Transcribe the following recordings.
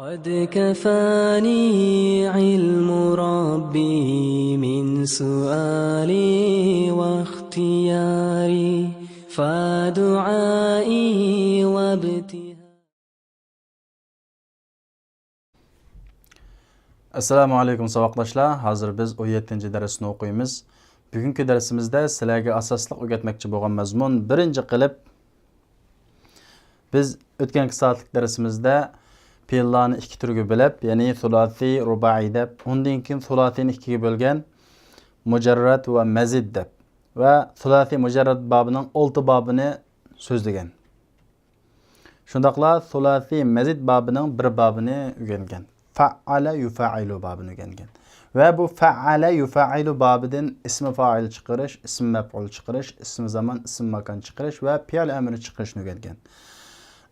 قد كفاني علم ربي من سؤالي واختياري فدعائي وابتهالي. Assalamu alaykum saboqdoshlar. Hozir biz 17-darsni o'qiymiz. Bugungi darsimizda sizlarga asosliq o'rgatmoqchi bo'lgan mazmun birinchi qilib biz o'tgan soatlik darsimizda fe'llarni ikki turga bo'lib, ya'ni sulasi, rubai deb, undan keyin sulasini ikkiga bo'lgan mujarrad va mazid deb va sulasi mujarrad bobining 6 bobini so'zlagan. Shundaqla sulasi mazid bobining bir bobini o'rgangan. Fa'ala yufailu babını öğrengen. Ve bu fa'ala yufailu babından ismi fa'il çıkarış, ismi mef'ul çıkarış, ismi zaman, ismi makan çıkarış ve fi'il emri çıkarışını öğrengen.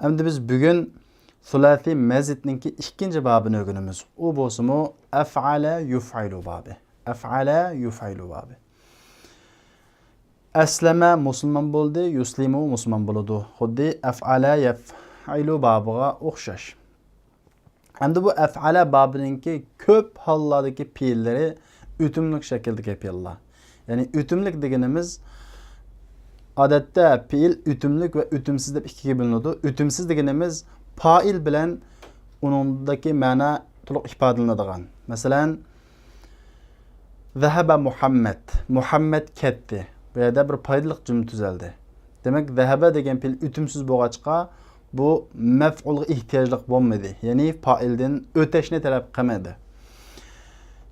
Şimdi biz bugün sulasi mazidninki ikinci babını öğrenimiz. O bozumu ef'ala yufailu babı. Ef'ala yufailu babı. Esleme Müslüman buldu, yuslimu Müslüman buldu. Xuddi ef'ala yufailu babıga o'xshash. Endi bu ef'ala babınınki köp hallardaki fiilleri ütümlük şekildeki fiiller. Yani ütümlük degenimiz adette fiil ütümlük ve ütümsüz deb ikiye bölünüdü. Ütümsüz degenimiz fail bilen onundaki mana to'liq ifodalanadigan. Masalan, zahaba Muhammed. Muhammed ketdi. Bu yerda bir foydaliq jumla tuzaldi. Demek zahaba degan fiil ütümsüz bo'lg'achqa bu mef'ulga ihtiyojliq bo'lmaydi. Ya'ni fa'ildan o'tashni talab qilmaydi.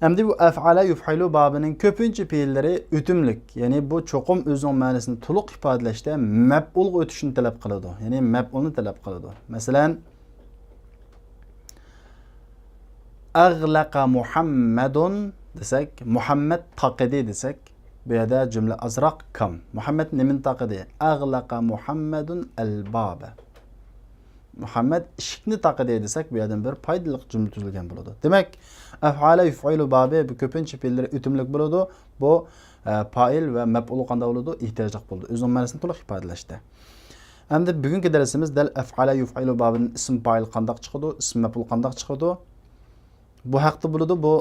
Endi bu af'ala yuf'ilu babining ko'pincha fe'llari o'timlik. Ya'ni bu cho'qim o'zining ma'nosini to'liq ifodalashda maf'ulga o'tishni talab qiladi. Ya'ni maf'ulni talab qiladi. Masalan, aghlaqa Muhammadun desak, Muhammad taqidi desak, bu yerda jumla azroq kam. Muhammad nimani taqidi? Aghlaqa Muhammadun al-baba. Muhammed eshikni taqidi desek bu yerdan bir foydali jumla tuzilgan bo'ladi. Demak, af'ala yuf'ilu babi bu ko'pincha fe'llar o'timlik bo'ladi. Bu fa'il va maf'ul qanday bo'ladi? Ehtiyojliq bo'ladi. O'zining ma'nosini to'liq ifodalashda. Endi bugungi darsimiz dal af'ala yuf'ilu babining ism fa'il qanday chiqadi, ism maf'ul qanday chiqadi? Bu haqda bo'ladi. Bu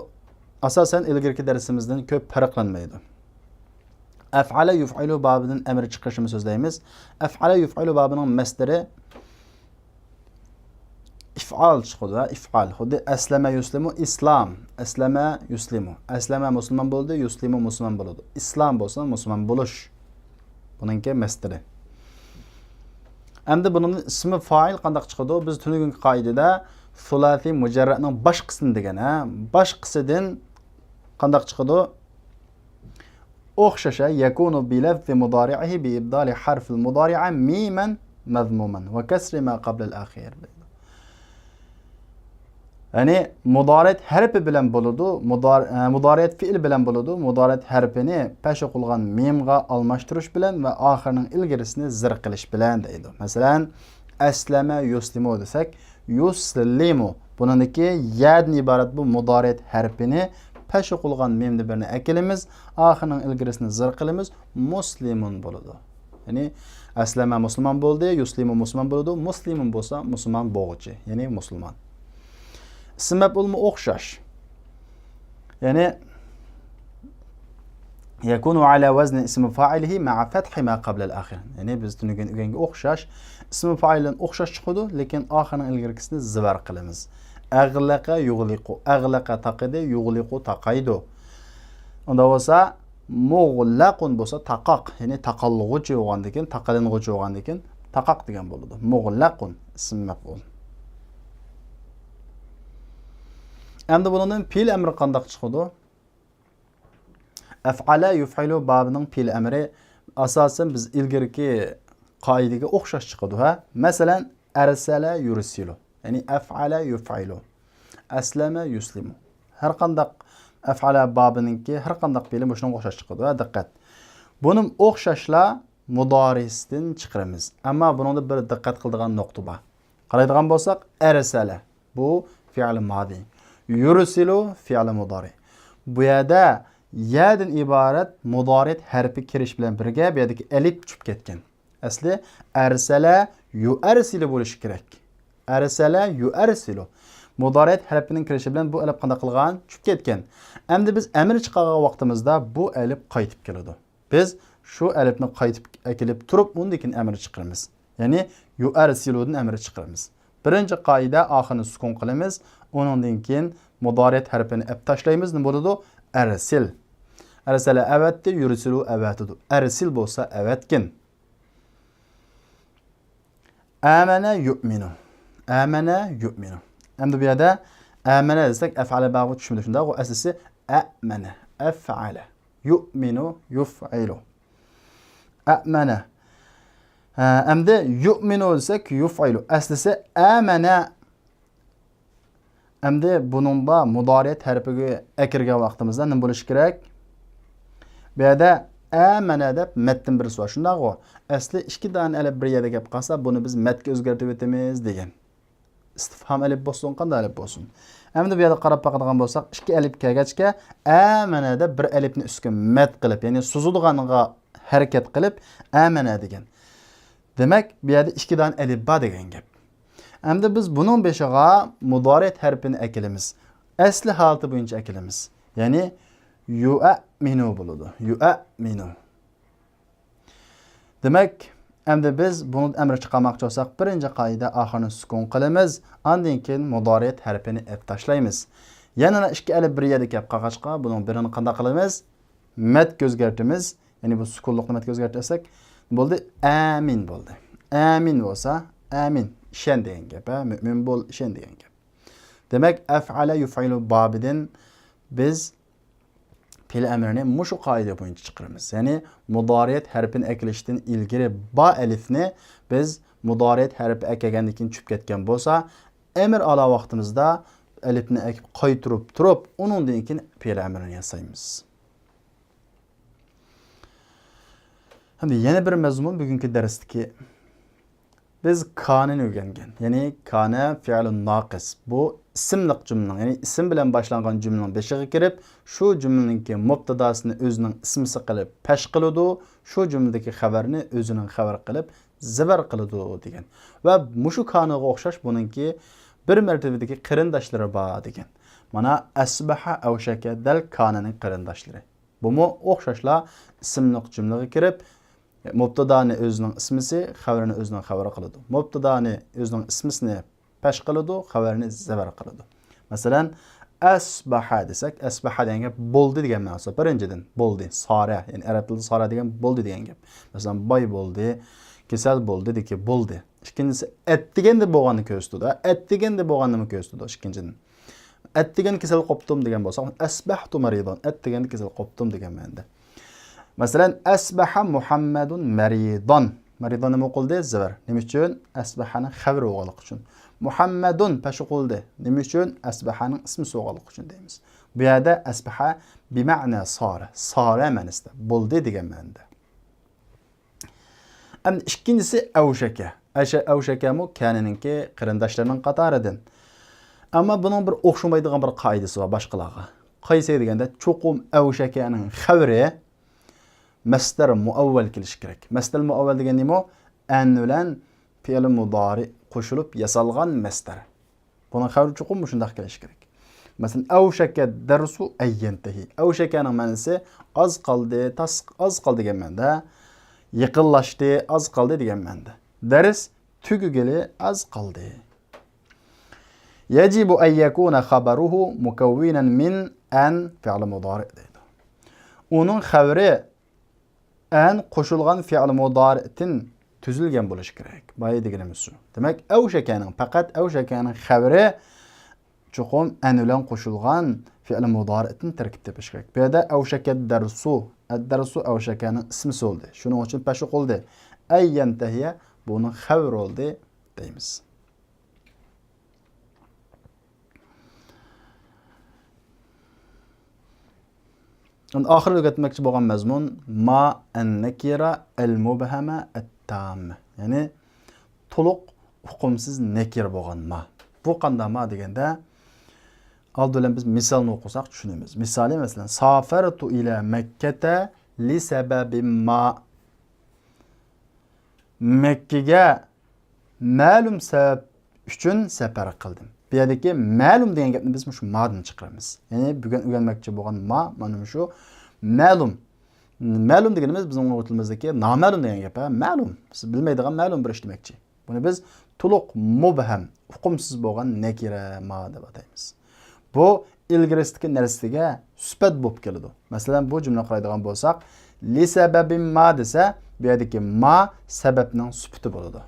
asosan ilgirki darsimizdan ko'p farqlanmaydi. Af'ala yuf'ilu babining amri chiqishini so'zlaymiz. Af'ala yuf'ilu babining masdari if'al çıkıdı, if'al. Xuddi aslama yuslimu, islam. Aslama yuslimu. Aslama Müslüman bo'ldi, yuslimu Müslüman bo'ladi. İslam bo'lsa Müslüman bo'lish. Buningki masdari. Endi bunun ismi fa'il qanday chiqadi? Biz tunugungi qoidada sulasi mujarradning bosh qismi degan, bosh qismidan qanday chiqadi? O'xshasha yakunu bi lafzi mudari'ihi bi ibdali harf al-mudari'a miman mazmuman wa kasri ma qabla al-akhir. Yani mudaret harfi bilen buludu, mudaret fiil bilen buludu, mudaret harfini peşe kılgan mimga almashtırış bilen ve ahirinin ilgirisini zir qilish bilen deydi. Mesela esleme yuslimu desek, yuslimu. Bunundaki yadın ibaret bu mudaret harfini peşe kılgan mimde birine ekilimiz, ahirinin ilgirisini zir qilimiz, muslimun buludu. Yani esleme Müslüman buldu, yuslimu Müslüman buludu, muslimun bolsa Müslüman boğucu, yani Müslüman. İsim mef'ul mu o'xshash. Yani yakunu ala wazni ismi fa'ilihi ma'a fathi ma qabla al-akhir. Yani biz tunugan o'xshash, ismi fa'ildan o'xshash chiqadi, lekin oxirining ilgirkisini zivar qilamiz. Aghlaqa yughliqu, aghlaqa taqidi, yughliqu taqaydu. Unda bo'lsa mughlaqun bo'lsa taqaq, ya'ni taqallug'uchi bo'lgandan keyin, taqaling'uchi bo'lgandan keyin taqaq degan bo'ladi. Mughlaqun ism mef'ul. Endi bunun fiil emri qanday chiqadi? Af'ala yuf'ilu babining fiil emri asosan biz ilgirki qoidaga o'xshash chiqadi, ha? Masalan, arsala yursilu. Ya'ni af'ala yuf'ilu. Aslama yuslimu. Har qanday af'ala babiningki har qanday fiili shunga o'xshash chiqadi, ha? Diqqat. Buning o'xshashlar mudorisdan chiqaramiz. Ammo buningda bir diqqat qiladigan nuqta bor. Qaraydigan bo'lsak, arsala bu fi'l madi. Yursilu fi'l mudari. Bu yerda ya'dan iborat mudoret harfi kirish bilan birga bu yerdagi alif tushib ketgan. Asli arsala yu'arsilu bo'lishi kerak. Arsala yu'arsilu. Mudoriyat harfining kirishi bilan bu alif qanday qilgan? Tushib ketgan. Endi biz amr chiqargan vaqtimizda bu alif qaytib keladi. Biz shu alifni qaytib kelib turib, undan keyin amr chiqaramiz. Ya'ni yu'arsiludan amr chiqaramiz. Birinchi qoida oxirini sukun qilamiz. Undan keyin mudoriyat harfini ap tashlaymiz. Nima bo'ladi? Arsil. Arsala avatdi, yursilu avatudu. Arsil bo'lsa avatkin. Amana yu'minu. Amana yu'minu. Endi bu yerda amana desak af'ala ba'g'i tushimda shunda, u aslisi amana, af'ala. Yu'minu yuf'ilu. Amana. Endi yu'minu desak yuf'ilu. Aslisi amana. Endi buningda mudoriyat harfiga akirgan vaqtimizda nima bo'lishi kerak? Bu yerda amana deb matn birisi bor. Shundaqmi? Asli ikki dona alif bir yerda gap qolsa, buni biz matga o'zgartirib o'tamiz degan. İstifham alif bo'lsin, qanday alif bo'lsin. Endi bu yerda qarab boqadigan bo'lsak, ikki alif kelgachga amanada bir alifni ustiga mat qilib, ya'ni suzilganiga harakat qilib amana degan. Demak, bu yerda ikki dona alif bor degan gap. Endi biz buning beshiga mudoriyat harfini akilamiz. Asli holati bo'yicha akilamiz. Ya'ni yu'minu bo'ladi. Yu'minu. Demak, endi biz buni amr chiqarmoqchi bo'lsak, birinchi qoida oxirini sukun qilamiz, undan keyin mudoriyat harfini ap tashlaymiz. Yana ikki alif bir yerda kelib qolgachqa, buning birini qanday qilamiz? Mat o'zgartimiz. Ya'ni bu sukunlikni matga o'zgartirsak, bo'ldi amin bo'ldi. Amin bo'lsa, amin ishan degan gap, mu'min bo'l ishan degan gap. Demak, af'ala yuf'ilu babidin biz fe'l amrini mushu qoida bo'yicha chiqaramiz. Ya'ni mudoriyat harfini akilishdan ilgari ba alifni biz mudoriyat harfi akagandan keyin tushib ketgan bo'lsa, amr ala vaqtimizda alifni akib qaytirib turib, undan keyin fe'l amrini yasaymiz. Endi yana bir mazmun bugungi darsdagi biz kanini o'rgangan. Ya'ni kana fi'lun naqis. Bu ismliq jumlaning, ya'ni ism bilan boshlangan jumlaning beshiga kirib, shu jumlaning mubtadosini o'zining ismisi qilib pash qiladi, shu jumladagi xabarni o'zining xabar qilib zibar qiladi degan. Va mushu kaniga o'xshash buningki bir martabadagi qarindoshlari bor degan. Mana asbaha avshaka dal kanining qarindoshlari. Bumi o'xshashlar ismliq jumlaga kirib mubtadani o'zining ismisi, xabarini o'zining xabari qiladi. Mubtadani o'zining ismisini pash qiladi, xabarini zabar qiladi. Masalan, asbaha desak, asbaha degan gap bo'ldi degan ma'nosi. Birinchidan bo'ldi, sara, ya'ni arab tilida sara degan bo'ldi degan gap. Masalan, boy bo'ldi, kasal bo'ldi deki bo'ldi. Ikkinchisi atdiganda bo'lganini ko'rsatadi. Atdiganda bo'lganini ko'rsatadi ikkinchidan. Atdigan kasal qopdim degan bo'lsa, asbahtu maridon, atdiganda kasal qopdim degan ma'noda. Masalan, asbaha Muhammadun maridon. Maridon nima qildi? Zivar. Nima uchun? Asbahaning xabari o'g'liq uchun. Muhammadun pashi qildi. Nima uchun? Asbahaning ismi o'g'liq uchun deymiz. Bu yerda asbaha bi ma'na sara. Sara ma'nosida bo'ldi degan ma'noda. Endi ikkinchisi avshaka. Avshaka mu kanininki qarindoshlarining qatoridan. Ammo buning bir o'xshamaydigan bir qoidasi bor boshqalarga. Qaysi deganda cho'qim avshakaning xabari masdar muavval kelish kerak. Masdar muavval degan nima? An bilan fe'l mudori qo'shilib yasalgan masdar. Buning xabari cho'qim shunday kelish kerak. Masalan, avshaka darsu ayyantahi. Avshakaning ma'nosi oz qoldi, oz qoldi degan ma'noda, yaqinlashdi, oz qoldi degan ma'noda. Dars tugugili oz qoldi. Yajibu an yakuna khabaruhu mukawwinan min an fi'l mudari deydi. Uning xabari an qo'shilgan fi'l mudari'tin tuzilgan bo'lishi kerak. Boya deganimiz shu. Demak, avshakaning faqat avshakaning xabari cho'qim an bilan qo'shilgan fi'l mudari'tin tarkib tepish kerak. Bu yerda avshakat darsu, ad-darsu avshakaning ismi bo'ldi. Shuning uchun pashi qildi. Ayyantahiya buning xabar oldi deymiz. Endi oxirgi o'rgatmoqchi bo'lgan mazmun ma an-nakira al-mubhama at-tamma. Ya'ni to'liq hukmsiz nakir bo'lgan ma. Bu qanday ma deganda avvaldan biz misolni o'qisak tushunamiz. Misoli masalan, safartu ila Makkata li sababin ma. Makkaga ma'lum sabab uchun safar qildim. bu yerdagi ma'lum degan gapni biz shu madan chiqaramiz. Ya'ni bugun o'rganmoqchi bo'lgan mana shu ma'lum. Ma'lum deganimiz bizning o'tilimizdagi noma'lum degan gap, ma'lum. Siz bilmaydigan ma'lum bir ish demoqchi. Buni biz to'liq mubham, uqumsiz bo'lgan nakira ma deb ataymiz. Bu ilgarisidagi narsaga sifat bo'lib keladi. Masalan, bu jumla qaraydigan bo'lsak, li sababin ma desa, bu yerdagi ma sababning sifati bo'ladi.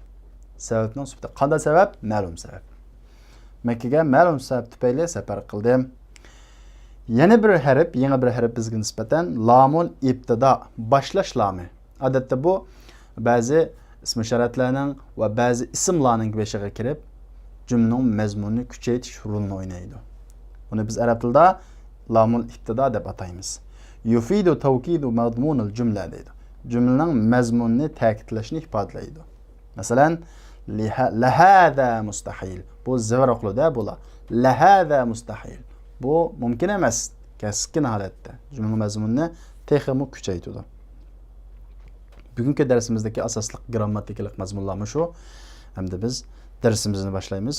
Sababning sifati. Qanday sabab? Ma'lum sabab. Makkaga ma'lum sabab tufayli safar qildim. Yana bir harf, yangi bir harf bizga nisbatan lamul ibtida, boshlash lami. Odatda bu ba'zi ism ishoratlarning va ba'zi ismlarning beshiga kirib, jumlaning mazmunini kuchaytirish rolini o'ynaydi. Buni biz arab tilida lamul ibtida deb ataymiz. Yufidu tawkidu madmunul jumla deydi. Jumlaning mazmunini ta'kidlashni ifodalaydi. Masalan, lahada mustahil. Bu zavroqluda bo'la. Lahada mustahil. Bu mumkin emas. Keskin holatda. Jumla mazmunini texmi kuchaytiradi. Bugungi darsimizdagi asosli grammatikalik mazmunlar shu. Hamda biz darsimizni boshlaymiz.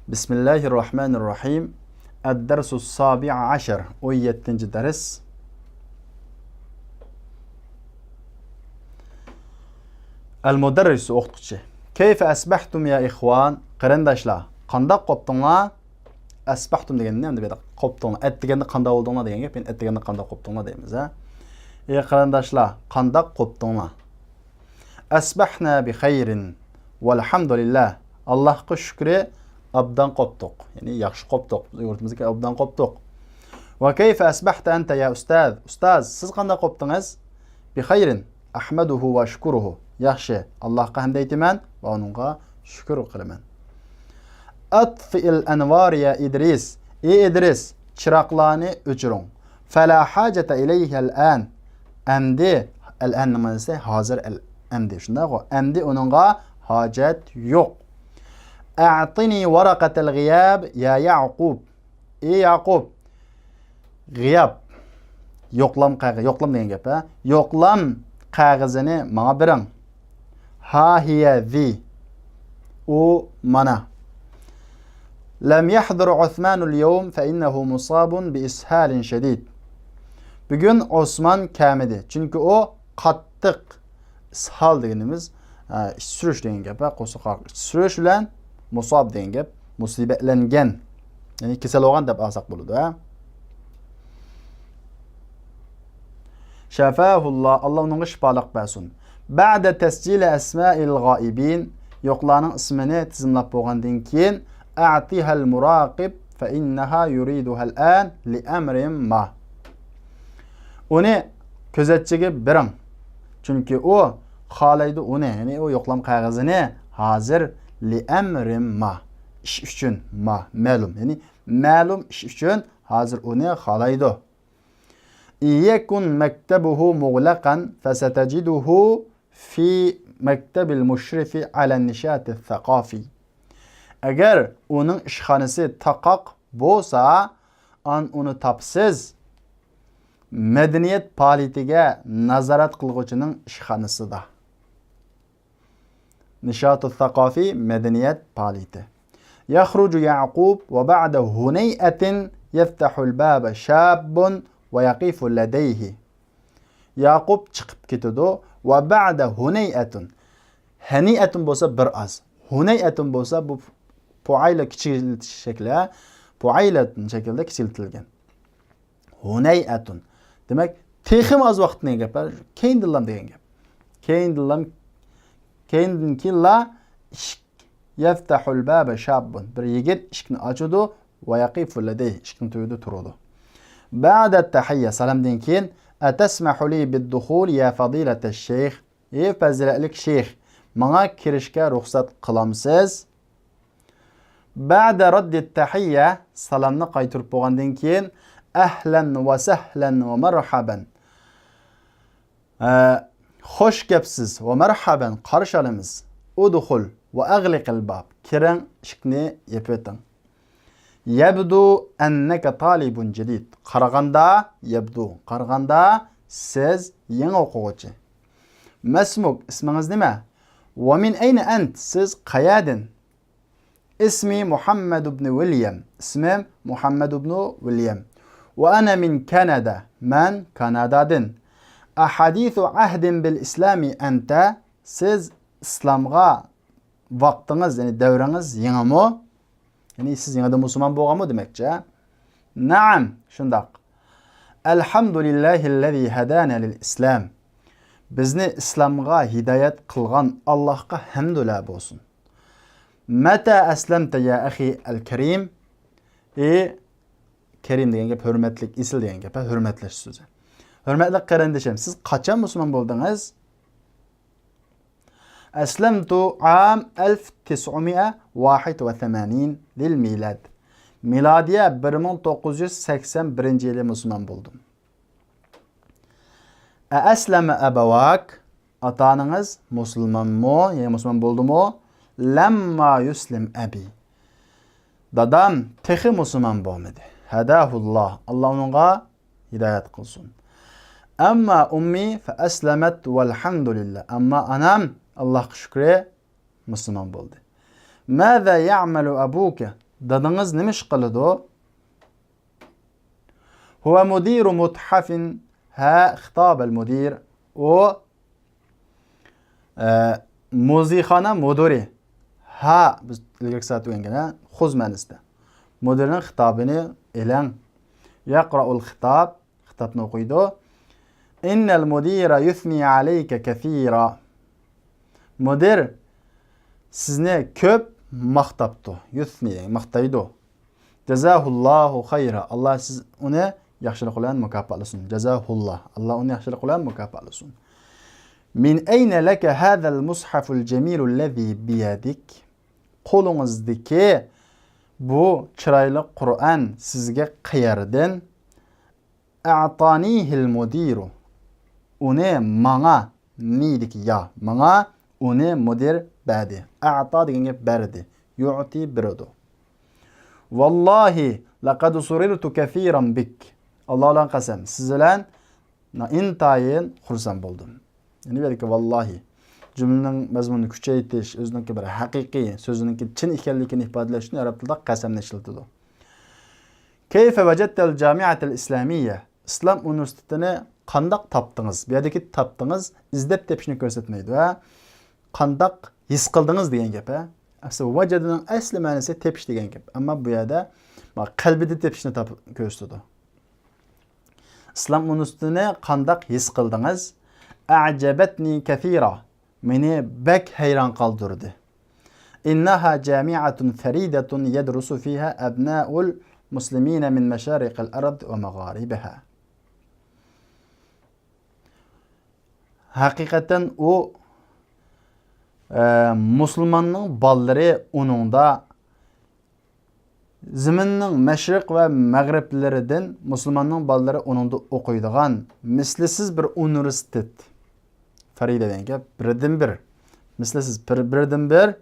Bismillahirrahmanirrahim. Ad-darsus sabi' 10. 17. dars. Al-mudarris o'qituvchi. Kayfa asbahtum ya ikhwan? Qarindoshlar, qanday qopdinglar? Asbahtum deganda nima deb qopdinglar? At deganda qanday bo'ldinglar degan gap. Men at deganda qanday qopdinglar deymiz, ha? Ey qarindoshlar, qanday qopdinglar? Asbahna bi khayrin walhamdulillah. Allohga shukri, abdan qopdiq. Ya'ni yaxshi qopdiq. Yurtimizga abdan qopdiq. Va kayfa asbahta anta ya ustaz? Ustaz, siz qanday qopdingiz? Bi khayrin. Ahmaduhu va shukruhu. Yaxshi. Allohga hamd aytaman va uningga shukr qilaman. Atfi'il anvar ya Idris. Ey Idris, chiroqlarni o'chiring. Fala hajata ilayha al-an. Amdi al-an nima desa, hozir al-amdi. Shundaqo, amdi uningga hojat yo'q. A'tini waraqatal ghiyab ya Yaqub. Ey Yaqub, g'iyab yo'qlam qog'oz, yo'qlam degan gap, ha? Yo'qlam qog'ozini menga bering. Ha hiya zi. O mana. Lam yahdur Uthman al-yawm fa innahu musabun bi ishalin shadid. Bugun Osman kamidi. Chunki o qattiq ishal deganimiz surish degan gap, qo'shiqoq. Surish bilan musab degan gap, musibatlangan. Ya'ni kasal bo'lgan deb olsak bo'ladi, ha? Shafahullah, Allah unga shifolik bersin. Ba'da tasjil asma'il g'oibin, yo'qlarning ismini tizimlab bo'lgandan keyin a'tiha al-muraqib fa innaha yuriduha al-an li amrin ma. Uni kuzatchiga bering. Chunki u xohlaydi uni, ya'ni u yo'qlam qog'ozini hozir li amrin ma. Ish uchun ma, ma'lum, ya'ni ma'lum ish uchun hozir uni xohlaydi. Iyakun maktabuhu mughlaqan fasatajiduhu fi maktabil mushrifi ala nishat al-thaqafi. Agar uning ishxonasi taqoq bo'lsa, uni topsiz madaniyat faoliyatiga nazorat qilguvchining ishxonasida. Nishat al-thaqafi madaniyat faoliyati. Yakhruju Yaqub va ba'da hunay'atin yaftahu al-baba shabun va yaqifu ladayhi. Yaqub chiqib ketadi va ba'da hunay'atun. Haniyatun bo'lsa bir az. Hunay'atun bo'lsa bu fuayla kichiltish shakli, fuaylatun shaklda kichiltirilgan. Hunay'atun. Demak, texim az vaqtni gaplar, keyindillam degan gap. Keyindillam keyindinki yaftahul baba shabun. Bir yigit eshikni ochadi va yaqifu ladayhi, eshikni to'yida turadi. Ba'da tahiyya, salamdan keyin atasmahu li bid-dukhul ya fadilatash shaykh. Ey fazilatli sheyx, menga kirishga ruxsat qilamsiz? Ba'da raddi tahiyya, salamni qaytirib bo'lgandan keyin ahlan va sahlan va marhaban. Xo'sh gapsiz va marhaban, qarshi olamiz. Udkhul va aghliqil bab. Kiring, eshikni yopiting. Yabdu annaka talibun jadid. Qaraganda siz yangi o'quvchi. Masmuk, ismingiz nima? وَمِنْ اَيْنَ أَنْتِ Siz qayadin? İsmi Muhammed ibn William. İsmim Muhammed ibn William. Ve ana min Kanada. Men Kanadadın. Ahadithu ahdin bil İslami ente. Siz İslamga vaktiniz, yani devriniz yeni mi? Yani siz yeni de Müslüman boğan mı demekçe? Naam. Şundak. Elhamdülillahillezî hedâne lil İslam. Bizni İslamga hidayet kılgan Allah'a hamdülillah olsun. Meta eslemte ya ahi el-kerim. Kerim degan gap hürmetlik, isil degan gap, hürmetleş sözü. Hürmetli kardeşim, siz kaçan Müslüman oldunuz? Eslemtu am 1981 lil milad. Miladiye 1981 yılı Müslüman buldum. Esleme ebevak. Atanınız Müslüman mı? Yani Müslüman buldu mu? Lemma yuslim ebi. Dadam tehi Müslüman bulmadı. Hedahullah. Allah onunla hidayet kılsın. Amma ummi fe eslemet velhamdülillah. Amma anam Allah şükür Müslüman buldu. Mâzâ ya'melu abuke. Dadınız ne iş kılıdı? Huve mudiru muthafin. Ha hitâb el mudir. O muzikana muduri. Ha biz ilgili saat uyangana xuz manasida. Mudirning hitabini elang. Yaqra'ul hitab. Hitabni o'qiydi. Innal mudira yuthni alayka kathira. Mudir sizni ko'p maqtabdi. Yuthni maqtaydi. Jazahullahu khayra. Allah siz uni yaxshilik bilan mukofotlasin. Jazahullah. Allah uni yaxshilik bilan mukofotlasin. Min ayna laka hadal mushaful jamilul lezî biyadik. Qo'lingizdagi bu chiroyli Qur'on sizga qayerdan? A'tanihil mudiru. Uni manga nidiki ya. Manga uni mudir berdi. A'ta degan gap berdi. Yu'ti birdi. Vallahi laqad surirtu kathiran bik. Allah'la qasam. Siz bilan intayin xursand bo'ldim. Yani belki vallahi cümlenin mazmununu küçeytiş, özününki bir hakiki, sözününki çin ikenlikini ifadeleşini Arap tilda qasamni işletildi. Keyfe vecettel camiatel İslamiyye. İslam üniversitetini qandaq tapdınız? Bu yerdeki tapdınız, izlep tepişini göstermeydi ve qandaq his qıldınız degan gap. Aslında vecedinin asli manası tepiş degan gap. Ama bu yerde qalbide tepişini gösterdi. İslam üniversitetini qandaq his qıldınız? A'jabetni kathira. Meni bek hayran kaldırdı. İnnaha camiatun feridetun yedrusu fiha abna'ul muslimine min meşariqil ard ve magharibiha. Hakikaten o Müslümanның balları onunda ziminin meşrik ve mağriblerinden Müslümanның balları onunda okuyduğun mislisiz bir üniversitet. Faride degan gap birdan bir. Mislisiz birdan bir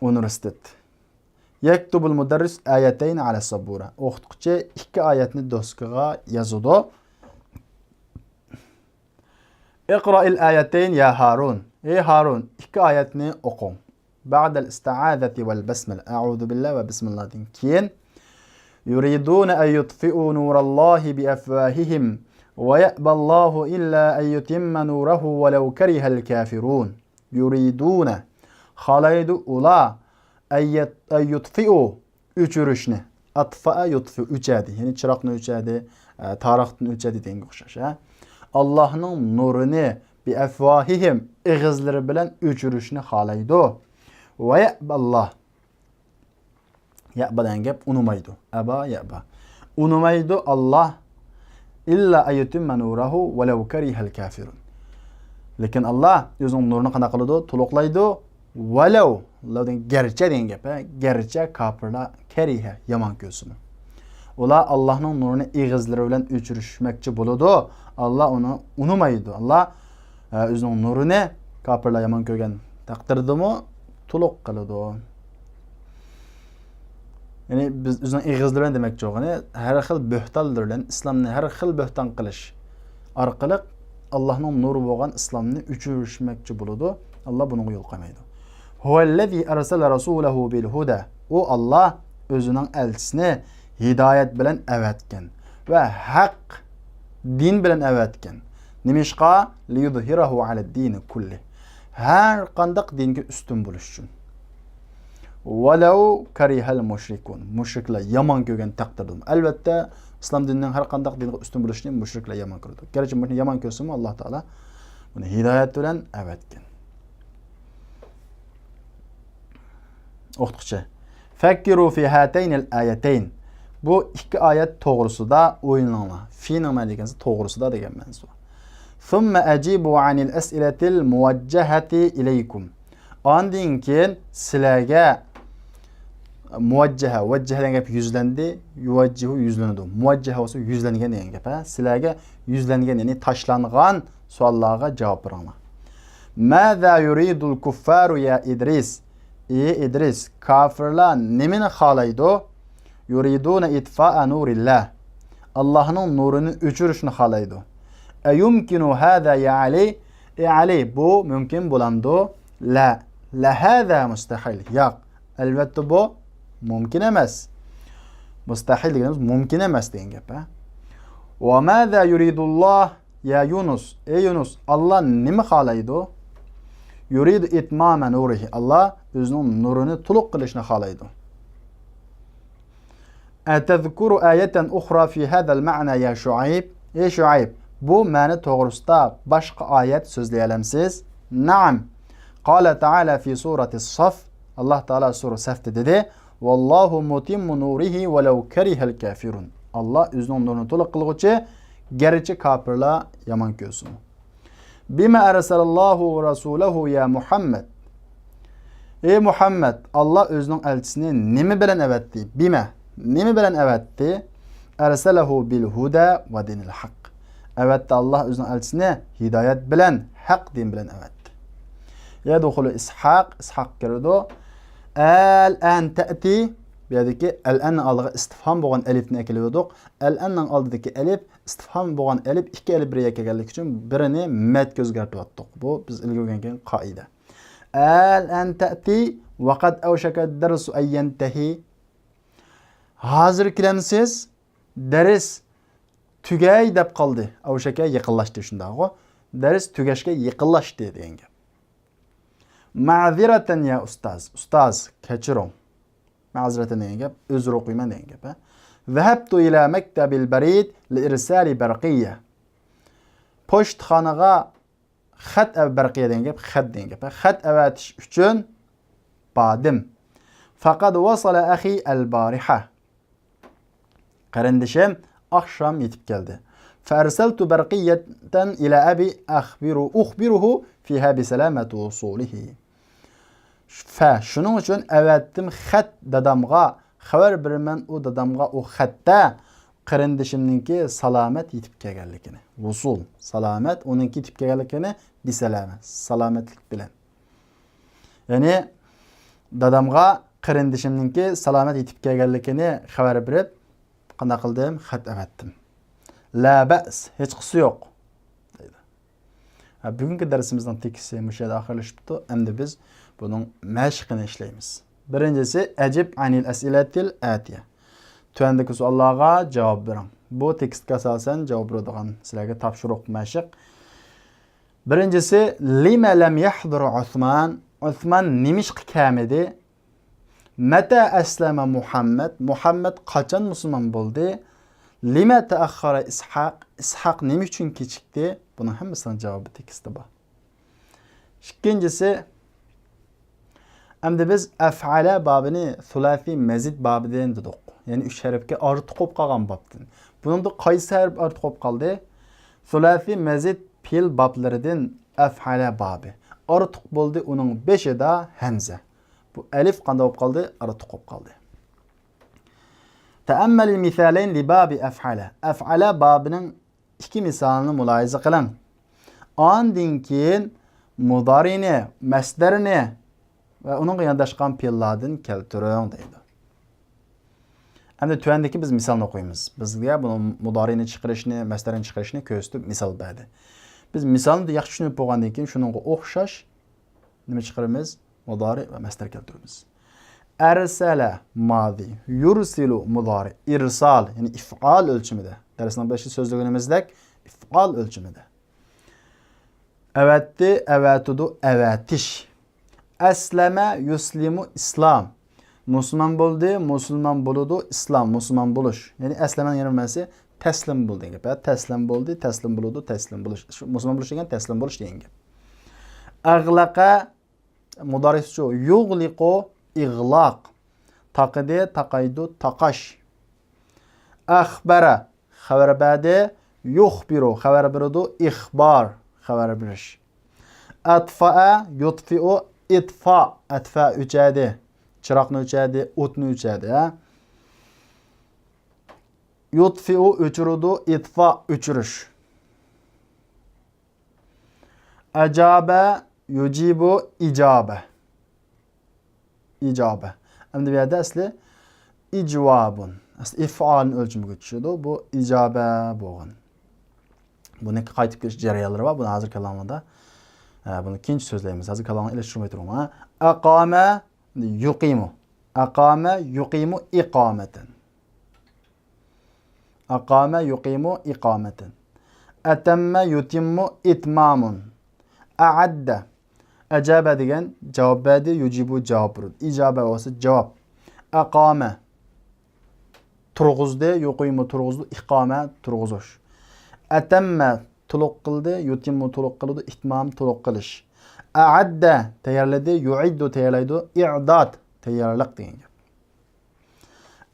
üniversitet. Yaktubul mudarris ayatayn ala sabura. O'qituvchi ikki oyatni doskaga yozadi. Iqra'il ayatayn ya Harun. Ey Harun, ikki oyatni o'qing. Ba'da al-isti'azati wal basmala. A'udhu billahi ve bismillah'dan keyin yuriduna an yutfi'u nurallahi bi afwahihim. وَيَأْبَى اللّٰهُ إِلَّا أَنْ يُتِمَّ نُورَهُ وَلَوْ كَرِهَ الْكَافِرُونَ يُرِيدُونَ خَلَيْدُ اُلَا اَنْ يُطْفِئُوا Üçürüşne. Atfa'a yutfi. Üçedi. Yani çıraqını üçedi. Taraqtını üçedi deyin qo'shash. Allah'ın nurunu bi afwahihim ig'izlari bilan o'chirishni xohlaydi. Va ya'ballah. Ya'ba degan gap unumaydi. Aba ya'ba. Unumaydi Allah illa ayyutimma nurahu walau karihal kafirun. Lekin Allah o'zining nurini qana qiladi? To'liqlaydi. Walau Allah'dan gerçe degan gap, gerçe kafirlar kariha yomon ko'rsini. Ular Allah'ın nurunu ig'izlari bilan o'chirishmoqchi bo'ladi. Allah uni unumaydi. Allah o'zining nurini kafirlar yomon ko'rgan taqdirdami to'liq qiladi. Yani biz o'zining ig'izlari bilan demoqchi bo'lgani, har xil bo'htonlar bilan islomni har xil bo'hton qilish orqali Allah'ın nuru bo'lgan islomni o'chirishmoqchi bo'ladi. Allah bunu yol qo'ymaydi. Huvellezî ersele rasûlehu bil huda. O Allah özünün elçisini hidayet bilen evetken ve hak din bilen evetken. Nimişqa liyudhirahu ala dini kulli. Her qandaq dinge üstün buluş üçün. Velev karihel müşrikun. Müşrikler yaman kögen takdirdim. Elbette İslam dininin her qandaq dinge üstün buluşunu müşrikler yaman gördü. Gerçi bunu yaman körsün Allah Teala bunu hidayet bilen evetken. Oxtuqça. Fekkiru fi hateynil ayeteyn. Bu iki ayet doğrusuda oyunlama. Fi'nin məlikansı doğrusuda degen mənsu. Thumma acibu anil es'iletil muvaccahati ileykum. Andin ki silege muvaccaha, vaccaha degen gep yüzlendi, yuvaccihu yüzlendi. Muvaccaha olsa yüzlengen degen gep. Silege yüzlengen yani taşlangan suallara cevap verama. Mâzâ yuridul kuffaru ya İdris. Ey İdris, kafirler nemin halaydı? Yuridune itfa'a nurillah. Allah'ın nurunu öçürüşünü halaydı. Eyumkinu hâzâ ya Ali? Ali bu mümkün bulandı. La. La hâzâ müstahil. Yok. Elbette bu mümkün emez. Müstahil dediğimiz mümkün emez deyin gep. Ve mâzâ yuridullah ya Yunus. Ey Yunus, Allah nemi halaydı? Yuridu itmame nurihi. Allah özünün nurunu tuluk kılışını halaydı. Etezkuru ayeten ukhra fi hadal ma'na ya Şuayb. Ey Şuayb, bu ma'ni doğrusunda başka ayet sözleyelemsiz? Naam. Qala Teala fi surati Saf. Allah Teala suresi Saf'te dedi. Vallahu mutimmu nurihi velev kerihel kafirun. Allah özünün nurunu tuluk kılgıcı gerçi kafirler yaman görsün. Bima erselallahu rasulehu ya Muhammed. Ey Muhammed, Allah özünün elçisini nemi bilen evetti? Bima, nemi bilen evetti? Erselehu bil huda ve dinil hak. Evetti Allah özünün elçisini hidayet bilen, hak din bilen evetti. Yedhulu İshak, İshak girdi. El-en te'ti. Biyadaki el-en aldığı istifham boğan elifini ekiliyorduk. El-en'nin aldıdaki elif, istifham boğan elif iki elif bir yeke geldik için birini met gözgertip attık. Bu biz ilgi öğrenken kaide. El-en te'ti ve kad evşeket dersu eyyentehi. Hazır kilemsiz ders tügey dep kaldı. Evşeke yıkıllaştı şunda o. Ders tügeşke yıkıllaştı deyen gep. Ma'zireten ya ustaz. Ustaz keçirom. Ma'zireten deyen gep. Özür okuyman deyen gep. Zehebtu ila mektebil berid li irsali berqiyye. Poştxanaga xat ev berqiyye deyen gep. Xat deyen gep. Xat evetiş üçün badim. Fakat vasala ahi el bariha. Kardeşim akşam yetip geldi. Ferseltu berqiyeten ila abi ukhbiruhu fiha bi selameti usulihi. Şunun için evettim xat dadamga xabar bermen o dadamga o xatta qarindishimninki salomat yetib kelganligini. Usul, salomat onunki yetib kelganligini bi selamat, salomatlik bilan. Ya'ni dadamga qarindishimninki salomat yetib kelganligini xabar berib qanday qildim? Xat evettim. La ba's, hech qisi yo'q deydi. Bugungi darsimizning tekisi mushada oxirlashibdi. Endi biz bunun mashqini ishlaymiz. Birincisi ecib anil esiletil atiye. Tüendeki suallarga cevap verin. Bu tekstga asasen cevap veradigan sizlarga topshiriq mashq. Birincisi lima lam yahdur Osman. Osman nimish qilmadi? Mata aslama Muhammad. Muhammad qachon musulmon bo'ldi? Lima ta'akhkhara Ishaq. Ishaq nima uchun kechikdi? Bunun hammasining javobi tekstda bor. İkincisi endi biz af'ala babini sulasi mazid babidan dedik. Yani 3 harfga ortiq qo'yib qolgan babdan. Buningda qaysi harf ortiq qo'yib qoldi? Sulasi mazid fil bablaridan af'ala babi. Ortiq bo'ldi uning 5'ida hamza. Bu elif qanday bo'lib qoldi? Ortiq qo'yib qoldi. Ta'ammal misalayn li babi af'ala. Af'ala babining iki misalini mulohaza qiling. Ondan keyin mudarini, masdarini ve onun yandaşkan pilladın keltirin deydi. Hem de tüendeki biz misalını okuyumuz. Biz de bunun mudarini çıkarışını, meslerini çıkarışını köstüp misal bədi. Biz misalını da yaxşı düşünüp boğandan keyin şununla oxşaş nima chiqaramiz? Mudori va masdar keltiramiz. Arsala madi, yursilu mudori, irsal yani if'al ölçümünde. Dersinden başı sözlüğünümüzdek if'al ölçümünde. Evetti, evetudu, evetiş. Esleme, yuslimu, İslam. Müslüman buldu, Müslüman buludu, İslam, Müslüman buluş. Yani eslemenin yenilmesi teslim buldu. Teslim buldu, teslim buludu, teslim buluş. Müslüman buluş degen teslim buluş degen. Aglaqa mudarris şu. Yugliqu iglaq. Taqidi, taqaydu, taqash. Akhbara xabar berdi, yukhbiru xabar berdi, ikhbar xabar berish. Atfa'a yutfi'u itfa. Atfa o'chadi. Chiroqni o'chadi, o'tni o'chadi. Yutfi'u o'chirudi, itfa o'chirish. Ajaba yujibu ijabe. İcabe. Hem de bir yerde asli icvabun. Asli if'alın ölçümü geçiyordu. Bu icabe boğun. Bunun qaytib kelish jarayonlari var. Bunu hazır kalamda. Bunu ikinci sözlerimiz. Hazır kalamda iliştirmeyi durma. Aqame yuqimu. Aqame yuqimu iqameten. Aqame yuqimu iqameten. Etemme yutimmu itmamun. A'adde. Acabe degen cevap verdi, yucibu cevap verdi. İcabe olsa cevap. Aqame turg'uzdi, yuqimu turg'uzdi, iqame turg'uzish. Atemme tuluq qildi, yutimmu tuluq qildi, itmam tuluq qilish. A'adda tayyorladi, yu'iddu tayyorlaydi, i'dad tayyorlik degan gap.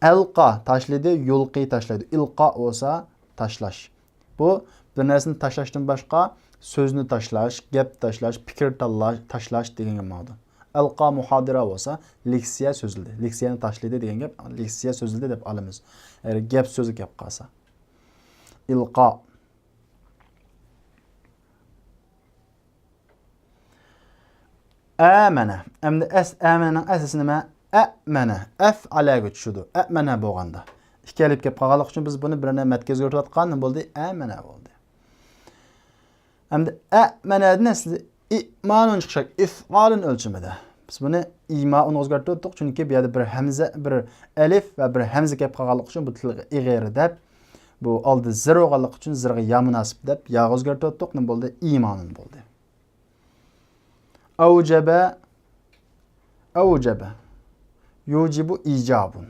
Alqa tashladi, yulqi tashlaydi. Ilqa olsa tashlash. Bu bir narsani tashlashdan boshqa sözni tashlash, gap tashlash, fikr tashlash degan ma'no. Alqa muhadira olsa leksiya so'zildi. Leksiyani tashlaydi degan gap, leksiya so'zildi deb olamiz. Agar gap so'zi gap qolsa. Ilqa. Amana. Endi amana asası nima? Amana. Af'ala geçişidir. Amana bo'lganda. İki elif gap qolganlik uchun biz buni birine merkezga o'rtatgan bo'ldi. Amana bo'ldi. Endi a'manadan asli i'manun chiqishak if'alun ölçümüde. Biz bunu i'maun o'zgartirdik chunki bu yerda bir hamza, bir alif va bir hamza gap qolganlik uchun bu tilga ig'ir deb, bu oldi zir bo'lganlik uchun zirga ya munosib deb ya o'zgartirdik. Nima bo'ldi? İmanun bo'ldi. Awjaba yujibu ijabun.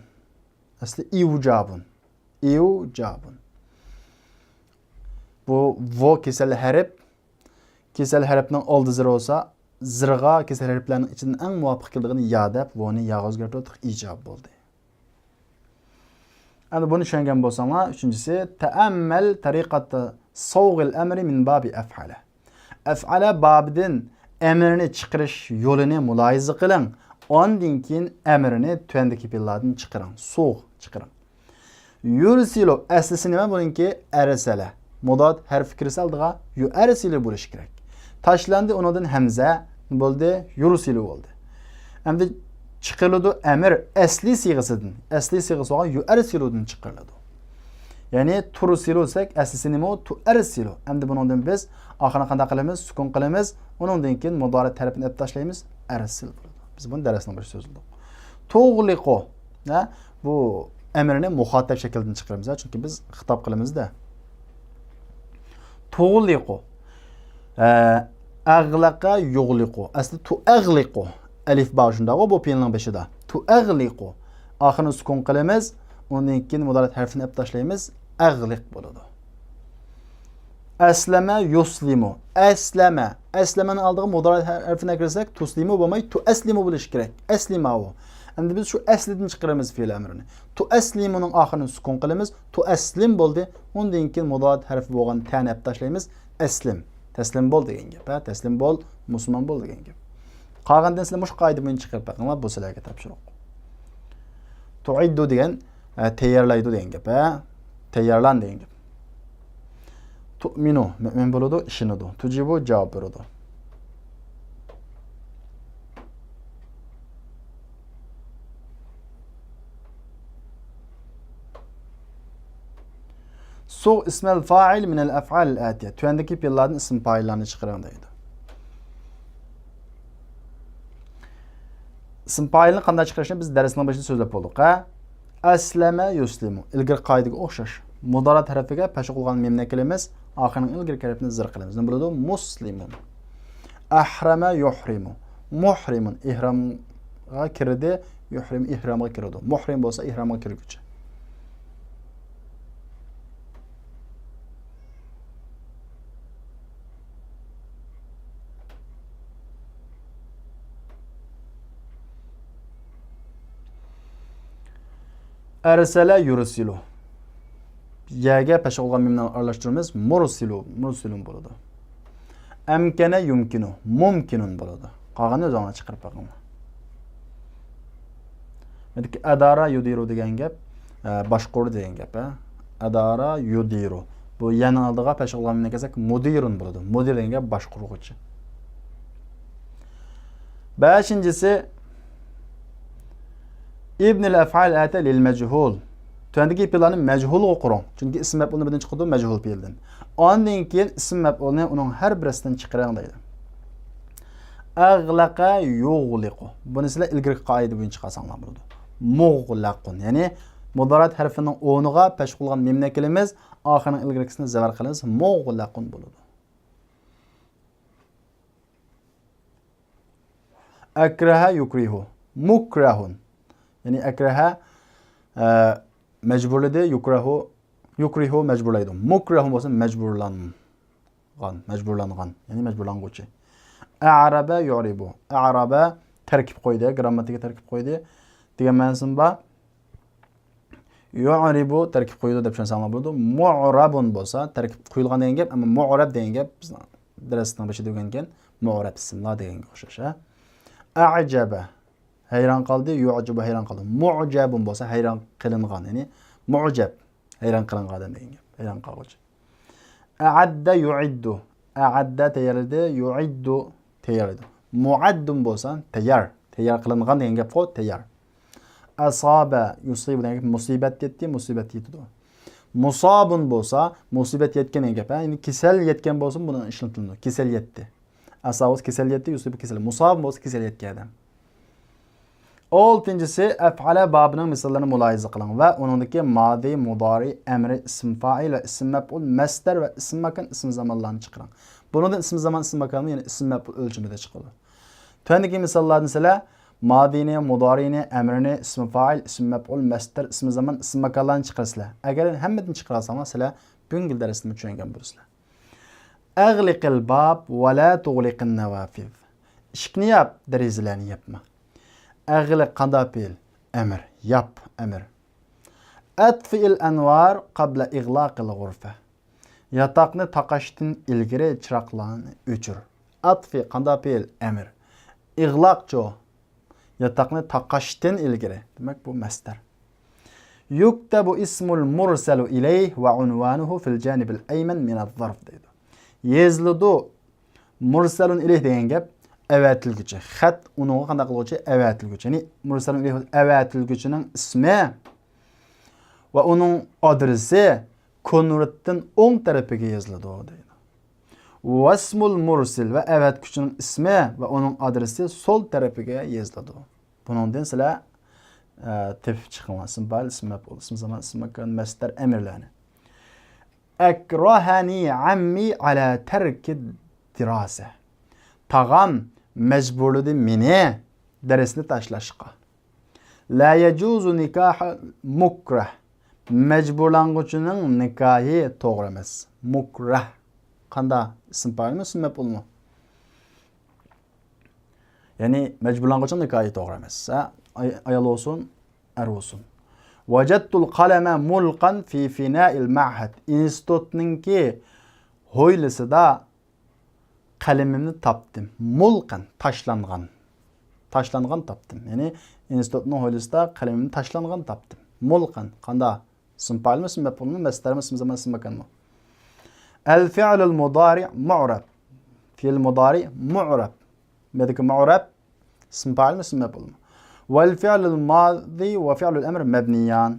Asli ivjabun. Ivjabun. Bu vo kesel harf. Kesel harfning oldi zir olsa, zirga kesel harflarning ichidan eng muvofiq keldigini ya deb, voni ya o'zgartirdik, ijob bo'ldi. Endi buni tushungan bo'lsanglar, uchinchisi ta'ammal tariqati sawg'il amri min babi af'ala. Af'ala babidan emrini chiqarish yo'lini muloyiza qiling. Ondan keyin emrini tuandagi fe'llardan chiqaring. Sug' chiqaring. Yursilu aslisi nima buningki? Arsala. Mudod harfi kirsa oldiga yu'arsilu bo'lish kerak. Tashlandi, ondan hamza bo'ldi, yursilu bo'ldi. Endi chiqariladi amr asli siyg'asidan. Asli siyg'asi bo'lgan yu'arsiludan chiqariladi. Ya'ni tursilu desak, aslisi nima? Tu'arsilu. Endi bundan biz oxirini qanday qilamiz? Sukun qilamiz. Undan keyin mudori tarafini olib tashlaymiz, arsil bo'ladi. Biz buni darsning boshida so'zladik. Tughliqu. Bu amrni muxotab shaklida chiqaramiz, chunki biz xitob qilamizda. Tughliqu. Aglaqa yughliqu. Asli tu'aghliqu. Alif ba shunda bu fe'lning boshida. Tu'aghliqu. Oxirini sukun qilamiz, undan keyin mudori harfini olib tashlaymiz, aghliq bo'ladi. Aslama yuslimu. Aslama. Aslamani oldiga mudori harfini kirsak, tuslimu bo'lmay, tuaslimu bo'lish kerak. Aslima u. Endi biz shu aslidan chiqaramiz fe'l amrini. Tuaslimuning oxirini sukun qilamiz, tuaslim bo'ldi. Undan keyin mudori harfi bo'lgan ta'ni olib tashlaymiz, aslim. Taslim bo'l degan gap. Taslim bo'l, musulmon bo'l degan gap. Qolgandan sizlar mush qoida bilan chiqarib baqinglar, bu sizlarga topshiriq. Tu'iddu degan tayyorlaydi degan gap. Tayyorlan degan gap. Tu'minu mu'min bo'ladi, ishinadi. Tujibu javob beradi. Su ismel fa'il min el-af'al el-atiye. Tüyendeki fiillerden isim faillerine çıkarın deydi. ism fa'ilni qanday chiqarishni biz darsning boshida so'zlab bo'ldik. Aslama yuslimu. İlgir qoidaga o'xshash. Mudorot tarafiga pesh qo'yilgan memni kelamiz, oxirining ilgir harfini zir qilamiz. Nima bo'ladi? Muslimun. Ahrama yuhrimu. Muhrimun ihramga kirdi, yuhrim ihramga kiradi. Muhrim bo'lsa ihramga kirguchi. Ersele yursilu. Yaga peş olgan mimden aralashtiramiz. Mursilun bo'ladi. Amkana yumkinu. Mumkinun bo'ladi. Qolganini o'zingizga chiqarib boqing. Demak, adara yudiru degan gap, boshqur degan gap, Adara yudiru. Bu yana oldiga peş olgan mimdan kelsak, mudirun bo'ladi. Mudir degan gap boshquruvchi. 5-incisi İbn-i af'al ata lil mechul. Tündeki planı mechul okurun. Çünkü isim mef'ulunu birden çıkıdı mechul fiilden. Ondan keyin isim mef'ulunu onun her birisinden çıkaran deydi. Aglaqa yughliqu. Bunu sizler ilgili qaide boyunca çıkarsanlar burada. Mughlaqun. Yani mudarat harfinin o'rniga pesh qilgan mimni kelimiz, oxirining ilgirikisini zavar qilamiz. Mughlaqun bo'ladi. Akraha yukrihu. Mukrahun. Yani akraha mecburladı, yukrihu mecburlaydı. Mukrahun olsa mecburlangan. Yani mecburlanguchi. A'raba yu'ribu. A'raba terkib qo'ydi, grammatikaga terkib qo'ydi. Degan ma'nosi bor. Yu'ribu terkib qo'ydi deb tushunsangiz bo'ladi. Mu'rabun bo'lsa terkib qo'yilgan degan gap, ammo mu'rab degan gap bizning darsning boshida degan mu'rab ismlar deganga o'xshash. A'jaba hayron qoldi, yu'jibu hayron qoldi. Mu'jabun bo'lsa hayron qilingan, ya'ni mu'jab hayron qilingan degan gap, hayron qoluvchi. A'adda yu'iddu. A'adda tayyorladi, yu'iddu tayyorladi. Mu'addun bo'lsa tayyor qilingan degan gap qo', tayyor. Asaba yusibu degan gap musibat yetdi, musibat yetdi. Musabun bo'lsa musibat yetgan degan gap, ya'ni kasal yetgan bo'lsa buni ishlatiladi. Kasal yetdi. Asabus kasal yetdi, yusibu kasal. Musab bo'lsa kasal yetgan adam. 6-incisi ef'ale babının misallarını mülahiza kılın ve onundaki madi, mudari, emri, isim fail ve isim mef'ul, mesder ve isim makan, isim zamanlarını çıkarın. Bunun da isim zaman, isim makanı yani isim mef'ul ölçümünde çıkıyor. Tündeki misallar mesela madini, mudarini, emrini, isim fail, isim mef'ul, mesder, isim zaman, isim makanlarını çıkarırsa. Eğer hemmetini çıkarırsa mesela büngül dersini düşüngen burasıyla. Eğliqil bab ve la tuğliqin nevafiz. İşkini yap, derizlerini yapma. Əğliq qanda fiil, emir, yap, emir. Atfi'il envar qabla iğlaqil ğurfa. Yataqni taqashdan ilgari chiroqlarni o'chir. Atfi qanda fiil, emir. Iğlaqcho yataqni taqashdan ilgari. Demak bu masdar. Yuktabu ismul mursalu ilayh va unvanuhu fil janibil ayman min az-zarf deydi. Yezlidu mursalun ilayh degan gap evatilguchi. Xat uni qanday qiluvchi? Evatilguchi. Ya'ni mursalun ilayh evatilguchining ismi va uning adresi konvertdan o'ng tarafiga yoziladi deydi. Vasmul mursil va evatilguchining ismi va uning adresi sol tarafiga yoziladi. Buningdan sizlar tef chiqaman. Simbal ism maf'ul, ism zaman, ism makan, masdar emirlarni. Akrahani ammi ala tarki dirasa. Tağam mecburladı meni dersini taşlaşqa. La yecuzu nikah mukrah. Mecburlanğuchunun nikahi to'g'ri emas. Mukrah. Qanda ism fa'ilmi, ism maf'ul mu? Ya'ni mecburlanğuchunun nikahi to'g'ri emas. Ayol olsun, er olsun. Vajadtul qalama mulqan fi fina'il ma'had. Institutninki hoylisida qalemimni topdim. Mulqan, tashlangan. Tashlangan topdim. Ya'ni institutning hoylisida qalemimni tashlangan topdim. Mulqan qanda ism fa'ilmi, ism maf'ulmi, masdarmi, ism zaman, ism makanmi? El-fi'lul mudari' mu'rab. Fi'l mudari' mu'rab. Mediki mu'rab ism fa'ilmi, ism maf'ulmi? والفعل الماضي وفعل الأمر مبنيان.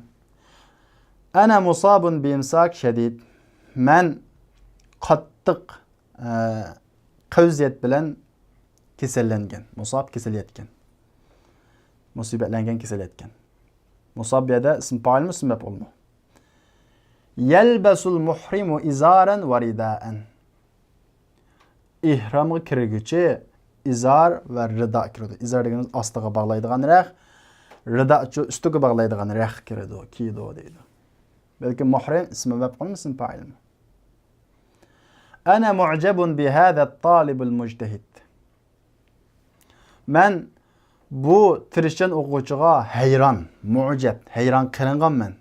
أنا مصاب بإمساك شديد. من قطق قوزيت بلن كسلنجن. مصاب كسليتكن. Musibetlengen kesel etken. Musabbiyede isim fail mi isim mef'ul mu? Yelbesul muhrimu izaren ve ridaen. İhramı kirgüçü izar ve rida kirdi. İzar deganiz astıga bağlaydıgan rəx, rida üstüge bağlaydıgan rəx kirdi o, kiydi o deydi. Belki muhrim ismi mef'ul mu isim fail mi? Ana mu'cebun bi hâzet talibul muctehid. Men bu tirişçen okuğucuğa heyran, mu'ceb, heyran kılıngan men.